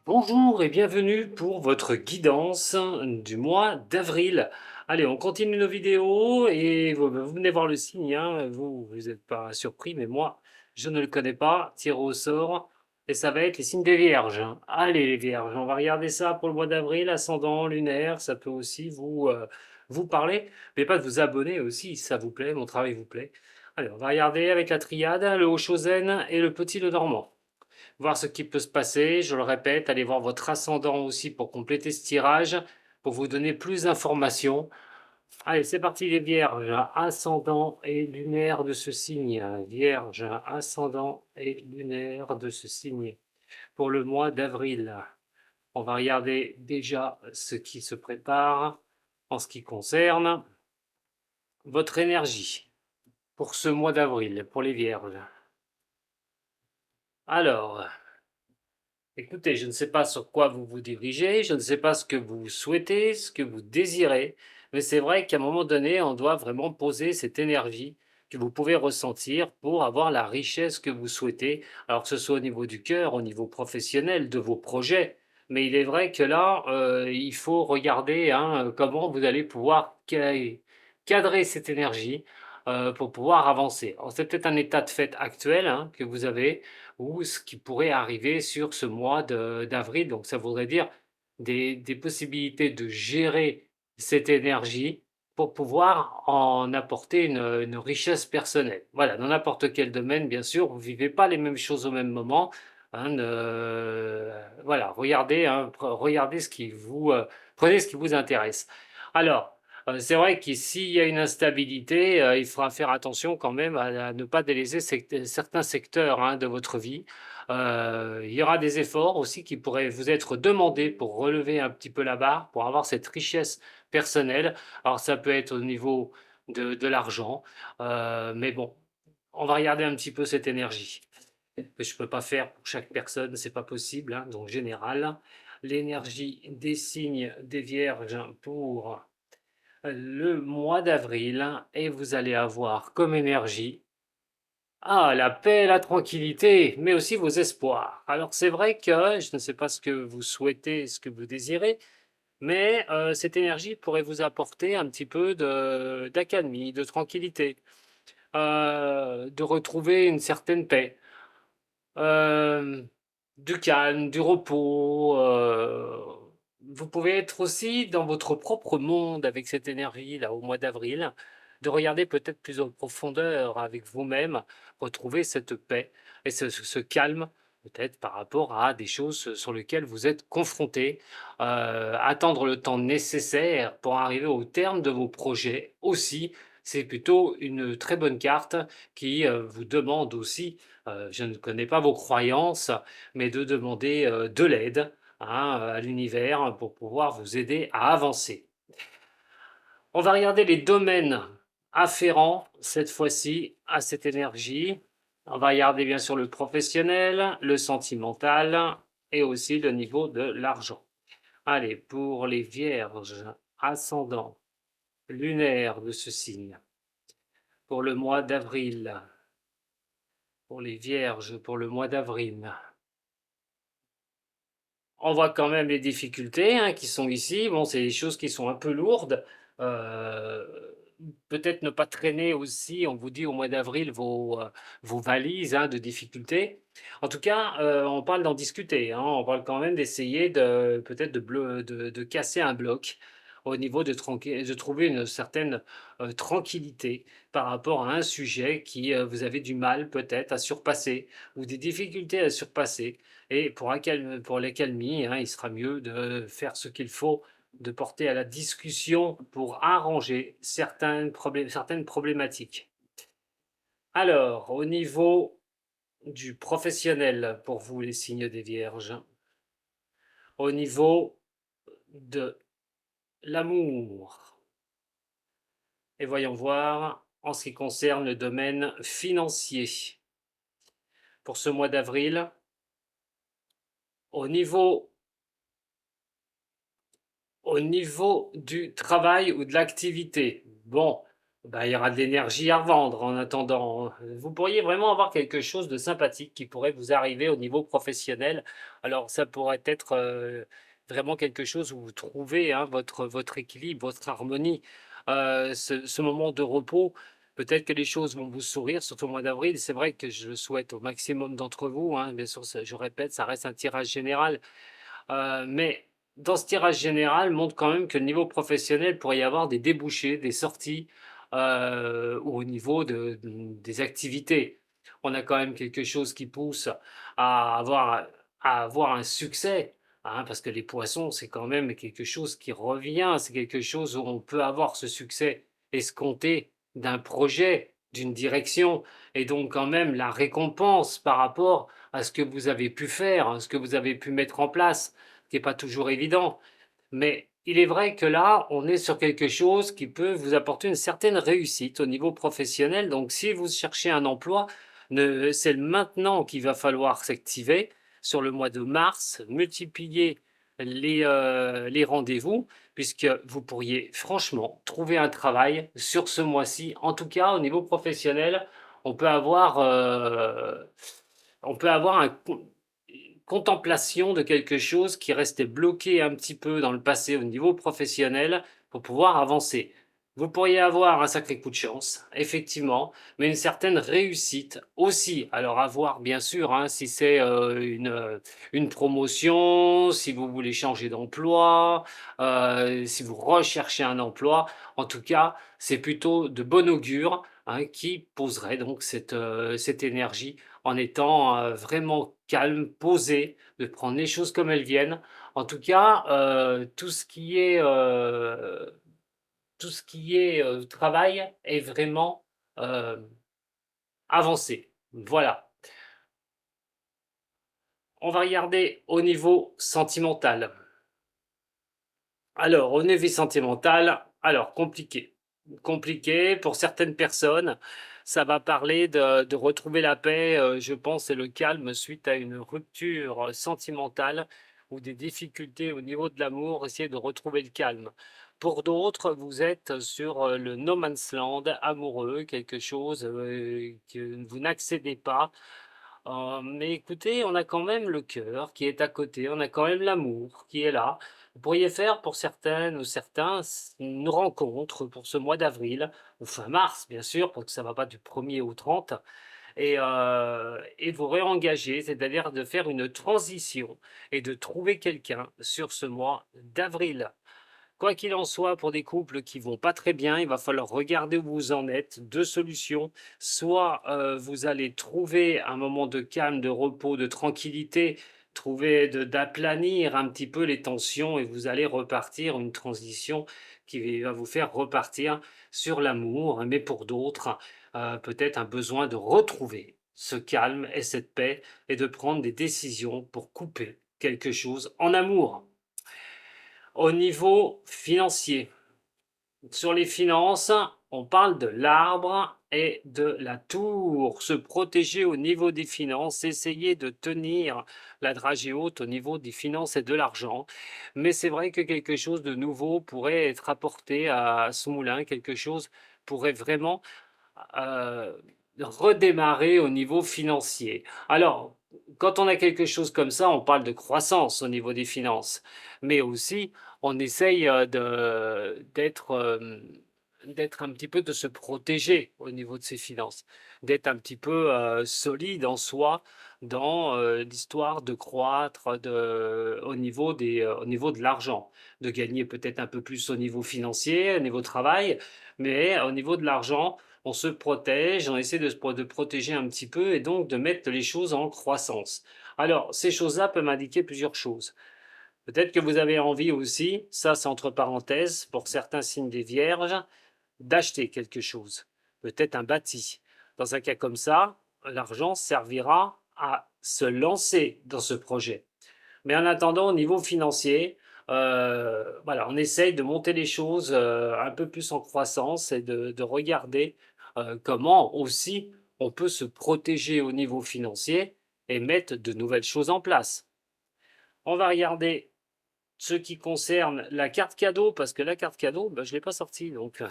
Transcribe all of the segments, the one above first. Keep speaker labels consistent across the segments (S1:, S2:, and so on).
S1: Bonjour et bienvenue pour votre guidance du mois d'avril. Allez, on continue nos vidéos et vous venez voir le signe, hein. Vous n'êtes pas surpris, mais moi, je ne le connais pas. Tiré au sort et ça va être les signes des Vierges. Allez, les Vierges, on va regarder ça pour le mois d'avril, ascendant lunaire. Ça peut aussi vous parler, mais pas de vous abonner aussi, si ça vous plaît, mon travail vous plaît. Allez, on va regarder avec la triade, le Haut-Chosen et le Petit le Normand. Voir ce qui peut se passer. Je le répète, allez voir votre ascendant aussi pour compléter ce tirage, pour vous donner plus d'informations. Allez, c'est parti les Vierges, ascendant et lunaire de ce signe. Vierge, ascendant et lunaire de ce signe. Pour le mois d'avril, on va regarder déjà ce qui se prépare en ce qui concerne votre énergie pour ce mois d'avril, pour les Vierges. Alors, écoutez, je ne sais pas sur quoi vous vous dirigez, je ne sais pas ce que vous souhaitez, ce que vous désirez, mais c'est vrai qu'à un moment donné, on doit vraiment poser cette énergie que vous pouvez ressentir pour avoir la richesse que vous souhaitez, alors que ce soit au niveau du cœur, au niveau professionnel, de vos projets. Mais il est vrai que là, il faut regarder hein, comment vous allez pouvoir cadrer cette énergie pour pouvoir avancer. Alors, c'est peut-être un état de fait actuel hein, que vous avez, ou ce qui pourrait arriver sur ce mois d'avril. Donc ça voudrait dire des possibilités de gérer cette énergie pour pouvoir en apporter une richesse personnelle. Voilà, dans n'importe quel domaine, bien sûr, vous ne vivez pas les mêmes choses au même moment. Hein, voilà, regardez, hein, regardez ce qui vous, prenez ce qui vous intéresse. Alors, c'est vrai que s'il y a une instabilité, il faudra faire attention quand même à ne pas délaisser certains secteurs hein, de votre vie. Il y aura des efforts aussi qui pourraient vous être demandés pour relever un petit peu la barre, pour avoir cette richesse personnelle. Alors ça peut être au niveau de l'argent, mais bon, on va regarder un petit peu cette énergie. Que je ne peux pas faire pour chaque personne, c'est pas possible, hein, donc général. L'énergie des signes des Vierges pour le mois d'avril et vous allez avoir comme énergie la paix, la tranquillité, mais aussi vos espoirs. Alors c'est vrai que je ne sais pas ce que vous souhaitez, ce que vous désirez, mais cette énergie pourrait vous apporter un petit peu d'accalmie, de tranquillité, de retrouver une certaine paix, euh, du calme, du repos. Vous pouvez être aussi dans votre propre monde avec cette énergie là au mois d'avril, de regarder peut-être plus en profondeur avec vous-même, retrouver cette paix et ce calme peut-être par rapport à des choses sur lesquelles vous êtes confrontés, attendre le temps nécessaire pour arriver au terme de vos projets aussi. C'est plutôt une très bonne carte qui vous demande aussi je ne connais pas vos croyances, mais de demander de l'aide hein, à l'univers pour pouvoir vous aider à avancer. On va regarder les domaines afférents cette fois-ci à cette énergie. On va regarder bien sûr le professionnel, le sentimental et aussi le niveau de l'argent. Allez, pour les vierges ascendants lunaires de ce signe, pour le mois d'avril, pour les vierges pour le mois d'avril, on voit quand même les difficultés hein, qui sont ici. Bon, c'est des choses qui sont un peu lourdes. Euh, Peut-être ne pas traîner aussi, on vous dit au mois d'avril, vos valises hein, de difficultés. En tout cas, on parle d'en discuter. Hein, on parle quand même d'essayer peut-être de casser un bloc au niveau de trouver une certaine tranquillité par rapport à un sujet qui vous avez du mal peut-être à surpasser ou des difficultés à surpasser. Et pour l'accalmie, hein, il sera mieux de faire ce qu'il faut, de porter à la discussion pour arranger certaines problématiques. Alors, au niveau du professionnel, pour vous les signes des Vierges, au niveau de l'amour, et voyons voir en ce qui concerne le domaine financier. Pour ce mois d'avril, au niveau Au niveau du travail ou de l'activité, bon, bah, il y aura de l'énergie à revendre en attendant. Vous pourriez vraiment avoir quelque chose de sympathique qui pourrait vous arriver au niveau professionnel. Alors ça pourrait être, vraiment quelque chose où vous trouvez, hein, votre équilibre, votre harmonie, ce moment de repos. Peut-être que les choses vont vous sourire, surtout au mois d'avril. C'est vrai que je le souhaite au maximum d'entre vous, hein. Bien sûr, ça je répète, ça reste un tirage général. Mais dans ce tirage général montre quand même que le niveau professionnel pourrait y avoir des débouchés, des sorties, ou au niveau des activités. On a quand même quelque chose qui pousse à avoir à avoir un succès, hein, parce que les poissons, c'est quand même quelque chose qui revient, c'est quelque chose où on peut avoir ce succès escompté d'un projet, d'une direction et donc quand même la récompense par rapport à ce que vous avez pu faire, à ce que vous avez pu mettre en place qui est pas toujours évident. Mais il est vrai que là, on est sur quelque chose qui peut vous apporter une certaine réussite au niveau professionnel. Donc, si vous cherchez un emploi, c'est maintenant qu'il va falloir s'activer sur le mois de mars, multiplier les rendez-vous, puisque vous pourriez franchement trouver un travail sur ce mois-ci. En tout cas, au niveau professionnel, on peut avoir, on peut avoir contemplation de quelque chose qui restait bloqué un petit peu dans le passé au niveau professionnel pour pouvoir avancer. Vous pourriez avoir un sacré coup de chance, effectivement, mais une certaine réussite aussi. Alors à voir bien sûr, hein, si c'est une promotion, si vous voulez changer d'emploi, si vous recherchez un emploi. En tout cas, c'est plutôt de bon augure, hein, qui poserait donc cette énergie en étant vraiment calme, posé, de prendre les choses comme elles viennent. En tout cas, tout ce qui est travail est vraiment euh, avancé. Voilà. On va regarder au niveau sentimental. Alors, au niveau sentimental, alors compliqué. Compliqué pour certaines personnes. Ça va parler de retrouver la paix, je pense, et le calme suite à une rupture sentimentale ou des difficultés au niveau de l'amour, essayer de retrouver le calme. Pour d'autres, vous êtes sur le no man's land amoureux, quelque chose que vous n'accédez pas. Mais écoutez, on a quand même le cœur qui est à côté, on a quand même l'amour qui est là. Vous pourriez faire pour certaines ou certains une rencontre pour ce mois d'avril, ou fin mars bien sûr, parce que ça ne va pas du 1er au 30, et vous réengager, c'est-à-dire de faire une transition et de trouver quelqu'un sur ce mois d'avril. Quoi qu'il en soit, pour des couples qui vont pas très bien, il va falloir regarder où vous en êtes. Deux solutions. Soit vous allez trouver un moment de calme, de repos, de tranquillité, trouver d'aplanir un petit peu les tensions et vous allez repartir une transition qui va vous faire repartir sur l'amour. Mais pour d'autres, peut-être un besoin de retrouver ce calme et cette paix et de prendre des décisions pour couper quelque chose en amour. Au niveau financier, sur les finances, on parle de l'arbre et de la tour. Se protéger au niveau des finances, essayer de tenir la dragée haute au niveau des finances et de l'argent. Mais c'est vrai que quelque chose de nouveau pourrait être apporté à ce moulin, quelque chose pourrait vraiment euh, redémarrer au niveau financier. Alors, quand on a quelque chose comme ça, on parle de croissance au niveau des finances, mais aussi on essaye d'être un petit peu, de se protéger au niveau de ses finances, d'être un petit peu solide en soi dans l'histoire de croître au niveau de l'argent, de gagner peut-être un peu plus au niveau financier, au niveau travail, mais au niveau de l'argent, on se protège, on essaie de protéger un petit peu et donc de mettre les choses en croissance. Alors, ces choses-là peuvent indiquer plusieurs choses. Peut-être que vous avez envie aussi, ça c'est entre parenthèses, pour certains signes des vierges, d'acheter quelque chose, peut-être un bâti. Dans un cas comme ça, l'argent servira à se lancer dans ce projet. Mais en attendant, au niveau financier, voilà, on essaye de monter les choses un peu plus en croissance et de regarder comment aussi on peut se protéger au niveau financier et mettre de nouvelles choses en place. On va regarder ce qui concerne la carte cadeau, parce que la carte cadeau, je ne l'ai pas sortie, donc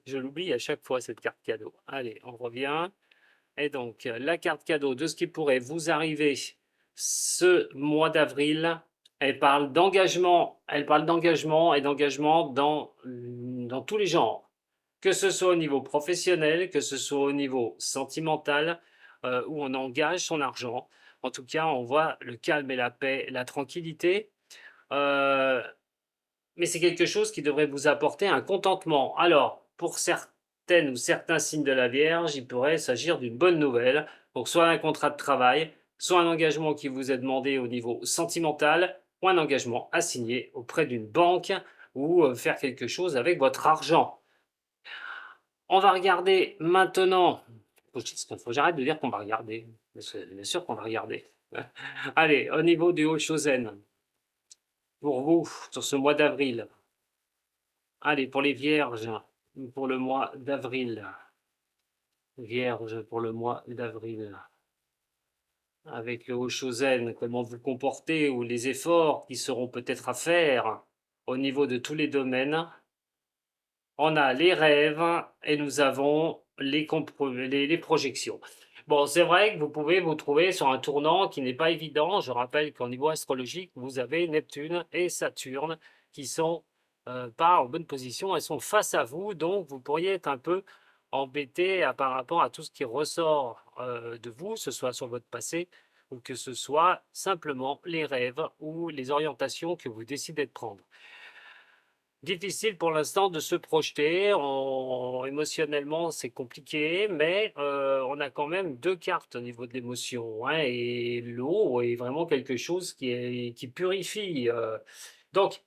S1: je l'oublie à chaque fois, cette carte cadeau. Allez, on revient. Et donc, la carte cadeau de ce qui pourrait vous arriver ce mois d'avril, elle parle d'engagement et d'engagement dans tous les genres. Que ce soit au niveau professionnel, que ce soit au niveau sentimental, où on engage son argent. En tout cas, on voit le calme et la paix, la tranquillité. Euh, mais c'est quelque chose qui devrait vous apporter un contentement. Alors, pour certaines ou certains signes de la Vierge, il pourrait s'agir d'une bonne nouvelle, pour soit un contrat de travail, soit un engagement qui vous est demandé au niveau sentimental, ou un engagement à signer auprès d'une banque, ou faire quelque chose avec votre argent. On va regarder maintenant. Faut que j'arrête de dire qu'on va regarder. Bien sûr qu'on va regarder. Allez, au niveau du Haut-Chosen, pour vous, sur ce mois d'avril, allez, pour les vierges, pour le mois d'avril. Vierge pour le mois d'avril. Avec le Haut-Chosen, comment vous comportez ou les efforts qui seront peut-être à faire au niveau de tous les domaines. On a les rêves et nous avons les projections. Bon, c'est vrai que vous pouvez vous trouver sur un tournant qui n'est pas évident. Je rappelle qu'au niveau astrologique, vous avez Neptune et Saturne qui sont pas en bonne position. Elles sont face à vous, donc vous pourriez être un peu embêté par rapport à tout ce qui ressort de vous, que ce soit sur votre passé ou que ce soit simplement les rêves ou les orientations que vous décidez de prendre. Difficile pour l'instant de se projeter. Émotionnellement, c'est compliqué, mais on a quand même deux cartes au niveau de l'émotion, hein, et l'eau est vraiment quelque chose qui purifie. Donc,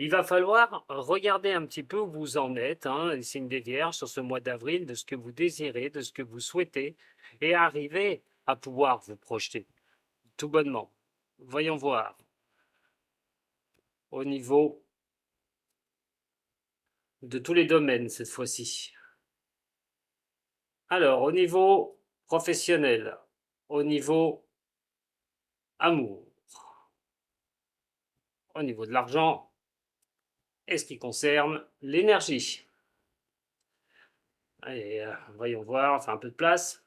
S1: il va falloir regarder un petit peu où vous en êtes, hein, les signes des Vierges, sur ce mois d'avril, de ce que vous désirez, de ce que vous souhaitez, et arriver à pouvoir vous projeter, tout bonnement. Voyons voir au niveau de tous les domaines cette fois-ci. Alors, au niveau professionnel, au niveau amour, au niveau de l'argent, et ce qui concerne l'énergie. Allez, voyons voir, on fait un peu de place.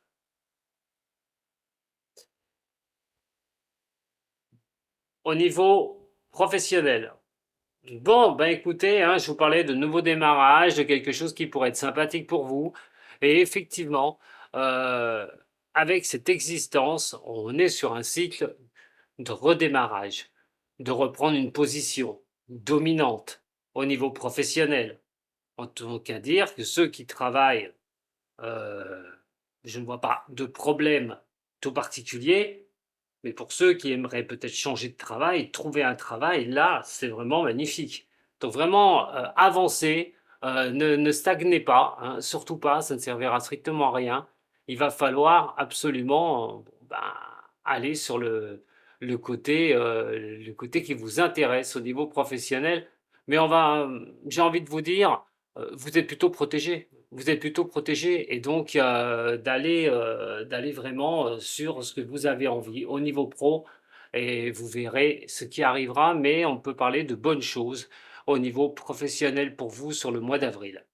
S1: Au niveau professionnel. Bon, ben écoutez, hein, je vous parlais de nouveau démarrage, de quelque chose qui pourrait être sympathique pour vous. Et effectivement, euh, avec cette existence, on est sur un cycle de redémarrage, de reprendre une position dominante au niveau professionnel. En tout cas dire que ceux qui travaillent, euh, je ne vois pas de problème tout particulier, mais pour ceux qui aimeraient peut-être changer de travail, trouver un travail, là, c'est vraiment magnifique. Donc vraiment, avancez, ne stagnez pas, hein, surtout pas, ça ne servira strictement à rien. Il va falloir absolument aller sur le côté qui vous intéresse au niveau professionnel. Mais j'ai envie de vous dire, vous êtes plutôt protégé. Vous êtes plutôt protégé et donc d'aller vraiment sur ce que vous avez envie au niveau pro et vous verrez ce qui arrivera, mais on peut parler de bonnes choses au niveau professionnel pour vous sur le mois d'avril.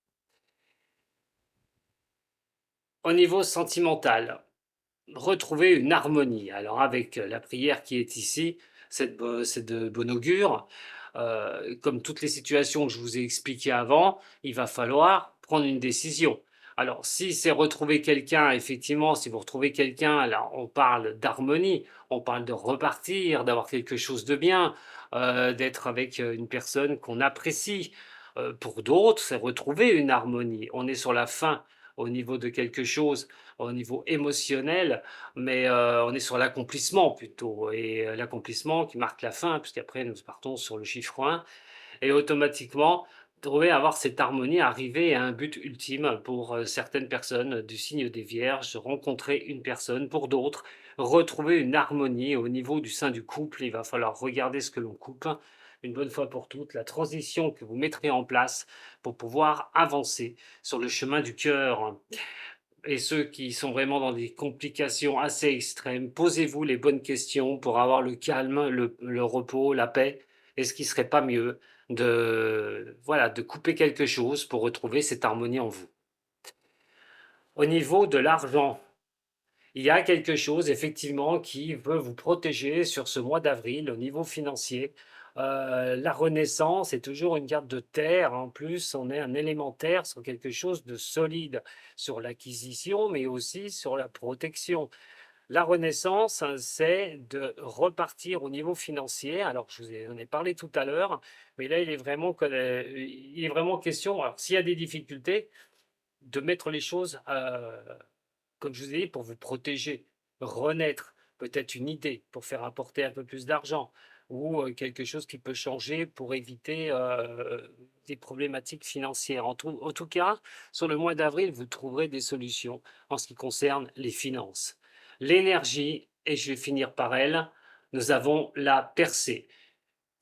S1: Au niveau sentimental, retrouver une harmonie. Alors avec la prière qui est ici, c'est de bon augure. Comme toutes les situations que je vous ai expliquées avant, il va falloir prendre une décision. Alors si c'est retrouver quelqu'un, effectivement, si vous retrouvez quelqu'un, là on parle d'harmonie, on parle de repartir, d'avoir quelque chose de bien, d'être avec une personne qu'on apprécie. Pour d'autres, c'est retrouver une harmonie. On est sur la fin au niveau de quelque chose, au niveau émotionnel, mais on est sur l'accomplissement plutôt, et l'accomplissement qui marque la fin, puisqu'après nous partons sur le chiffre 1, et automatiquement trouver avoir cette harmonie, arriver à un but ultime pour certaines personnes du signe des Vierges, rencontrer une personne, pour d'autres, retrouver une harmonie au niveau du sein du couple. Il va falloir regarder ce que l'on coupe une bonne fois pour toutes, la transition que vous mettrez en place pour pouvoir avancer sur le chemin du cœur. Et ceux qui sont vraiment dans des complications assez extrêmes, posez-vous les bonnes questions pour avoir le calme, le repos, la paix, Est-ce qu'il ne serait pas mieux de, voilà, de couper quelque chose pour retrouver cette harmonie en vous? Au niveau de l'argent, il y a quelque chose effectivement qui veut vous protéger sur ce mois d'avril au niveau financier. La renaissance est toujours une carte de terre. En plus, on est un élémentaire sur quelque chose de solide, sur l'acquisition, mais aussi sur la protection. La renaissance, hein, c'est de repartir au niveau financier. Alors, en ai parlé tout à l'heure, mais là, il est vraiment question, alors s'il y a des difficultés, de mettre les choses comme je vous ai dit, pour vous protéger, renaître, peut-être une idée pour faire apporter un peu plus d'argent ou quelque chose qui peut changer pour éviter des problématiques financières. En tout cas, sur le mois d'avril, vous trouverez des solutions en ce qui concerne les finances. L'énergie, et je vais finir par elle, nous avons la percée.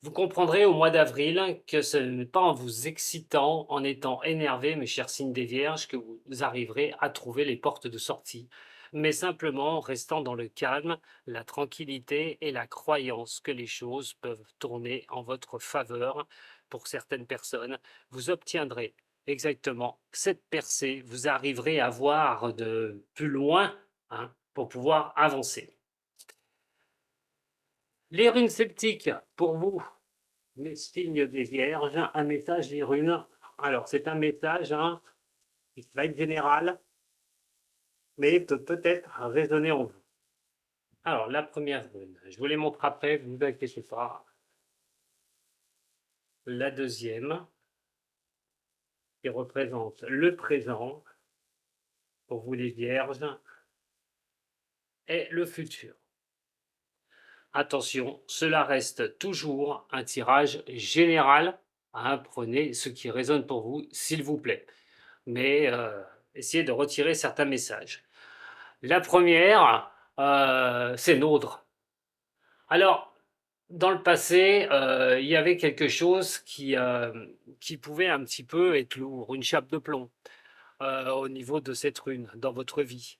S1: Vous comprendrez au mois d'avril que ce n'est pas en vous excitant, en étant énervé, mes chers signes des Vierges, que vous arriverez à trouver les portes de sortie, mais simplement en restant dans le calme, la tranquillité et la croyance que les choses peuvent tourner en votre faveur. Pour certaines personnes, vous obtiendrez exactement cette percée, vous arriverez à voir de plus loin, hein, pour pouvoir avancer. Les runes sceptiques, pour vous, les signes des Vierges, un message des runes. Alors, c'est un message hein, qui va être général, mais peut peut-être résonner en vous. Alors, la première rune, je vous les montre après, ne vous inquiétez pas. La deuxième, qui représente le présent, pour vous les Vierges, et le futur. Attention, cela reste toujours un tirage général. Hein, prenez ce qui résonne pour vous, s'il vous plaît. Mais essayez de retirer certains messages. La première, c'est Nôtre. Alors, dans le passé, il y avait quelque chose qui pouvait un petit peu être lourd, une chape de plomb, au niveau de cette rune dans votre vie.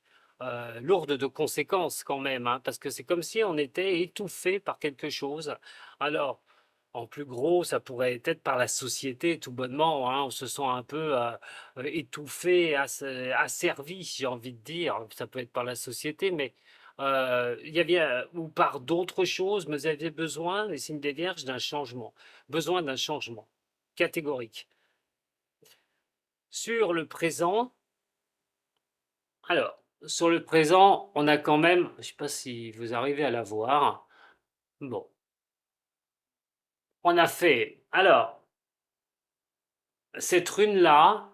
S1: Lourde de conséquences quand même, hein, parce que c'est comme si on était étouffé par quelque chose. Alors, en plus gros, ça pourrait être par la société, tout bonnement, hein, on se sent un peu étouffé, asservi, j'ai envie de dire. Ça peut être par la société, mais il y avait, ou par d'autres choses, mais vous aviez besoin, les signes des Vierges, d'un changement. Besoin d'un changement catégorique. Sur le présent, alors, sur le présent, on a quand même, je ne sais pas si vous arrivez à la voir, bon, on a fait, alors, cette rune-là,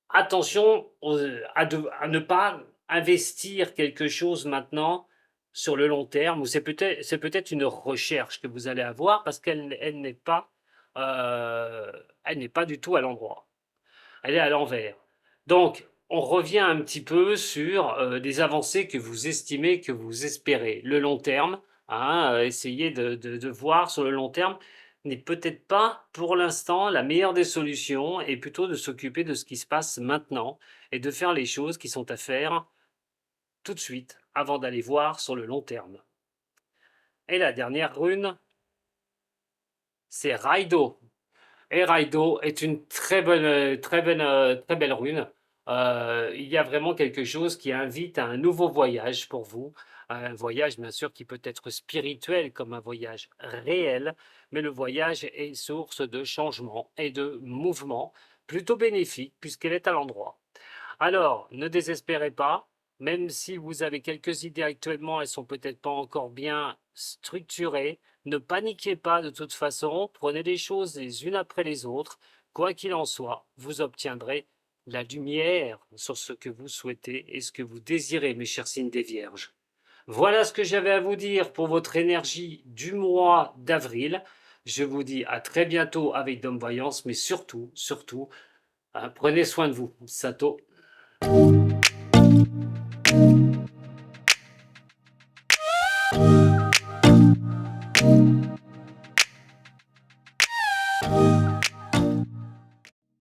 S1: attention à ne pas investir quelque chose maintenant sur le long terme, ou c'est peut-être une recherche que vous allez avoir parce qu'elle n'est pas, elle n'est pas du tout à l'endroit. Elle est à l'envers. Donc, on revient un petit peu sur des avancées que vous estimez, que vous espérez. Le long terme, hein, essayez de voir sur le long terme n'est peut-être pas pour l'instant la meilleure des solutions et plutôt de s'occuper de ce qui se passe maintenant et de faire les choses qui sont à faire tout de suite avant d'aller voir sur le long terme. Et la dernière rune, c'est Raido. Et Raido est une très belle rune. Il y a vraiment quelque chose qui invite à un nouveau voyage pour vous. Un voyage, bien sûr, qui peut être spirituel comme un voyage réel, mais le voyage est source de changement et de mouvement plutôt bénéfique puisqu'elle est à l'endroit. Alors, ne désespérez pas, même si vous avez quelques idées actuellement, elles sont peut-être pas encore bien structurées. Ne paniquez pas de toute façon, prenez les choses les unes après les autres. Quoi qu'il en soit, vous obtiendrez la lumière sur ce que vous souhaitez et ce que vous désirez, mes chers signes des Vierges. Voilà ce que j'avais à vous dire pour votre énergie du mois d'avril. Je vous dis à très bientôt avec Dom Voyance, mais surtout, prenez soin de vous. Sato.